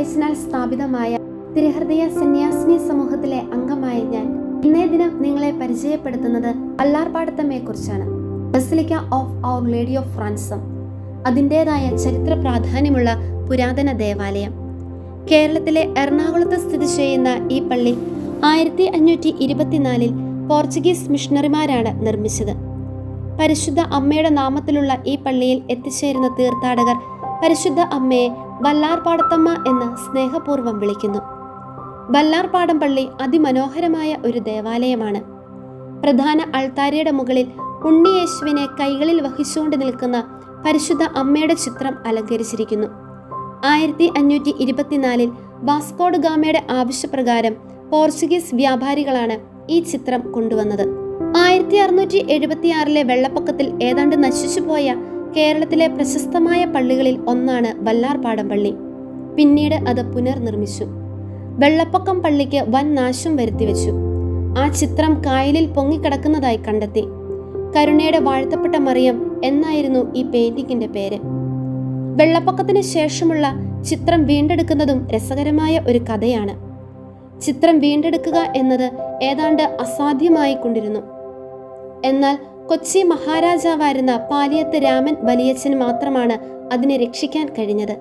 സഹായിച്ചനാൽ സ്ഥാപിതമായ തിരുഹൃദയ സന്യാസിനി സമൂഹത്തിലെ അംഗമായ ഞാൻ ഇന്നേ ദിനം നിങ്ങളെ പരിചയപ്പെടുത്തുന്നത് വല്ലാർപാടത്തമ്മയെക്കുറിച്ചാണ്. Basilica of our lady of ransom അതിൻ്റെതായ ചരിത്ര പ്രാധാന്യമുള്ള പുരാതന ദേവാലയം. കേരളത്തിലെ എറണാകുളത്ത് സ്ഥിതി ചെയ്യുന്ന ഈ പള്ളി 1524 പോർച്ചുഗീസ് മിഷണറിമാരാണ് നിർമ്മിച്ചത്. പരിശുദ്ധ അമ്മയുടെ നാമത്തിലുള്ള ഈ പള്ളിയിൽ എത്തിച്ചേരുന്ന തീർത്ഥാടകർ പരിശുദ്ധ അമ്മയെ വല്ലാർപാടത്തമ്മ എന്ന് സ്നേഹപൂർവ്വം വിളിക്കുന്നു. വല്ലാർപാടം പള്ളി അതിമനോഹരമായ ഒരു ദേവാലയമാണ്. പ്രധാന അൾത്താരയുടെ മുകളിൽ ഉണ്ണിയേശുവിനെ കൈകളിൽ വഹിച്ചുകൊണ്ട് നിൽക്കുന്ന പരിശുദ്ധ അമ്മയുടെ ചിത്രം അലങ്കരിച്ചിരിക്കുന്നു. 1524 വാസ്കോഡ് ഗാമയുടെ ആവശ്യപ്രകാരം പോർച്ചുഗീസ് വ്യാപാരികളാണ് ഈ ചിത്രം കൊണ്ടുവന്നത്. 1676 വെള്ളപ്പൊക്കത്തിൽ ഏതാണ്ട് നശിച്ചുപോയ കേരളത്തിലെ പ്രശസ്തമായ പള്ളികളിൽ ഒന്നാണ് വല്ലാർപാടം പള്ളി. പിന്നീട് അത് പുനർനിർമ്മിച്ചു. വെള്ളപ്പൊക്കം പള്ളിക്ക് വൻ നാശം വരുത്തിവെച്ചു. ആ ചിത്രം കായലിൽ പൊങ്ങിക്കിടക്കുന്നതായി കണ്ടെത്തി. കരുണയുടെ വാഴ്ത്തപ്പെട്ട മറിയം എന്നായിരുന്നു ഈ പെയിന്റിങ്ങിന്റെ പേര്. വെള്ളപ്പൊക്കത്തിന് ശേഷമുള്ള ചിത്രം വീണ്ടെടുക്കുന്നതും രസകരമായ ഒരു കഥയാണ്. ചിത്രം വീണ്ടെടുക്കുക എന്നത് ഏതാണ്ട് അസാധ്യമായി കൊണ്ടിരുന്നു. എന്നാൽ കൊച്ചി മഹാരാജാവായിരുന്ന പാലിയത്ത് രാമൻ വലിയച്ഛൻ മാത്രമാണ് അതിനെ രക്ഷിക്കാൻ കഴിഞ്ഞത്.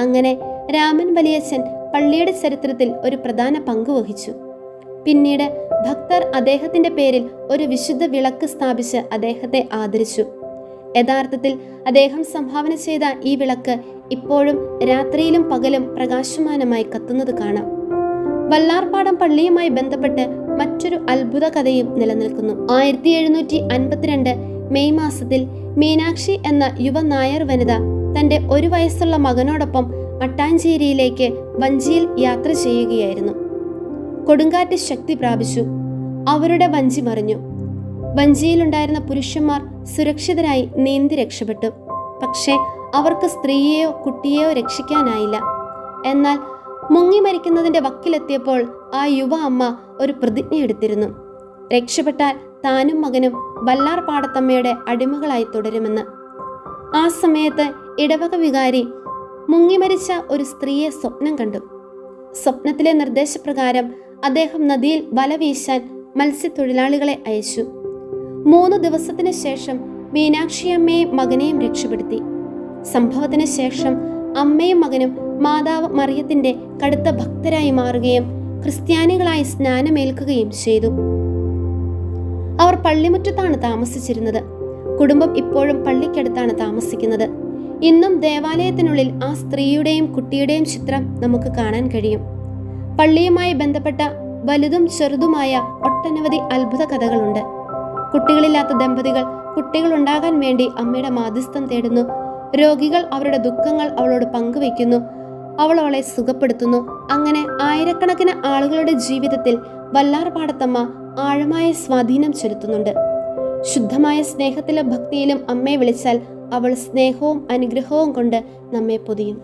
അങ്ങനെ രാമൻ വലിയച്ഛൻ പള്ളിയുടെ ചരിത്രത്തിൽ ഒരു പ്രധാന പങ്ക് വഹിച്ചു. പിന്നീട് ഭക്തർ അദ്ദേഹത്തിന്റെ പേരിൽ ഒരു വിശുദ്ധ വിളക്ക് സ്ഥാപിച്ച് അദ്ദേഹത്തെ ആദരിച്ചു. യഥാർത്ഥത്തിൽ അദ്ദേഹം സംഭാവന ചെയ്ത ഈ വിളക്ക് ഇപ്പോഴും രാത്രിയിലും പകലും പ്രകാശമാനമായി കത്തുന്നത് കാണാം. വല്ലാർപാടം പള്ളിയുമായി ബന്ധപ്പെട്ട് മറ്റൊരു അത്ഭുത കഥയും നിലനിൽക്കുന്നു. 1752 മെയ് മാസത്തിൽ മീനാക്ഷി എന്ന യുവ നായർ വനിത തന്റെ 1 വയസ്സുള്ള മകനോടൊപ്പം മട്ടാഞ്ചേരിയിലേക്ക് വഞ്ചിയിൽ യാത്ര ചെയ്യുകയായിരുന്നു. കൊടുങ്കാറ്റ് ശക്തി പ്രാപിച്ചു. അവരുടെ വഞ്ചി മറിഞ്ഞു. വഞ്ചിയിലുണ്ടായിരുന്ന പുരുഷന്മാർ സുരക്ഷിതരായി നീന്തി രക്ഷപ്പെട്ടു. പക്ഷേ അവർക്ക് സ്ത്രീയെയോ കുട്ടിയെയോ രക്ഷിക്കാനായില്ല. എന്നാൽ മുങ്ങി മരിക്കുന്നതിന്റെ വക്കിലെത്തിയപ്പോൾ ആ യുവ അമ്മ ഒരു പ്രതിജ്ഞ എടുത്തിരുന്നു. രക്ഷപ്പെട്ടാൽ താനും മകനും വല്ലാർപാടത്തമ്മയുടെ അടിമകളായി തുടരുമെന്ന്. ആ സമയത്ത് ഇടവക വികാരി മുങ്ങിമരിച്ച ഒരു സ്ത്രീയെ സ്വപ്നം കണ്ടു. സ്വപ്നത്തിലെ നിർദ്ദേശപ്രകാരം അദ്ദേഹം നദിയിൽ വല വീശാൻ മത്സ്യത്തൊഴിലാളികളെ അയച്ചു. 3 ദിവസത്തിന് ശേഷം മീനാക്ഷിയമ്മയെയും മകനെയും രക്ഷപ്പെടുത്തി. സംഭവത്തിന് ശേഷം അമ്മയും മകനും മാതാവ് മറിയത്തിന്റെ കടുത്ത ഭക്തരായി മാറുകയും ക്രിസ്ത്യാനികളായി സ്നാനമേൽക്കുകയും ചെയ്തു. അവർ പള്ളിമുറ്റത്താണ് താമസിച്ചിരുന്നത്. കുടുംബം ഇപ്പോഴും പള്ളിക്കടുത്താണ് താമസിക്കുന്നത്. ഇന്നും ദേവാലയത്തിനുള്ളിൽ ആ സ്ത്രീയുടെയും കുട്ടിയുടെയും ചിത്രം നമുക്ക് കാണാൻ കഴിയും. പള്ളിയുമായി ബന്ധപ്പെട്ട വലുതും ചെറുതുമായ ഒട്ടനവധി അത്ഭുത കഥകളുണ്ട്. കുട്ടികളില്ലാത്ത ദമ്പതികൾ കുട്ടികൾ ഉണ്ടാകാൻ വേണ്ടി അമ്മയുടെ മാധ്യസ്ഥം തേടുന്നു. രോഗികൾ അവരുടെ ദുഃഖങ്ങൾ അവളോട് പങ്കുവയ്ക്കുന്നു. അവൾ അവളെ സുഖപ്പെടുത്തുന്നു. അങ്ങനെ ആയിരക്കണക്കിന് ആളുകളുടെ ജീവിതത്തിൽ വല്ലാർപാടത്തമ്മ ആഴമായ സ്വാധീനം ചെലുത്തുന്നുണ്ട്. ശുദ്ധമായ സ്നേഹത്തിലും ഭക്തിയിലും അമ്മയെ വിളിച്ചാൽ അവൾ സ്നേഹവും അനുഗ്രഹവും കൊണ്ട് നമ്മെ പൊതിയും.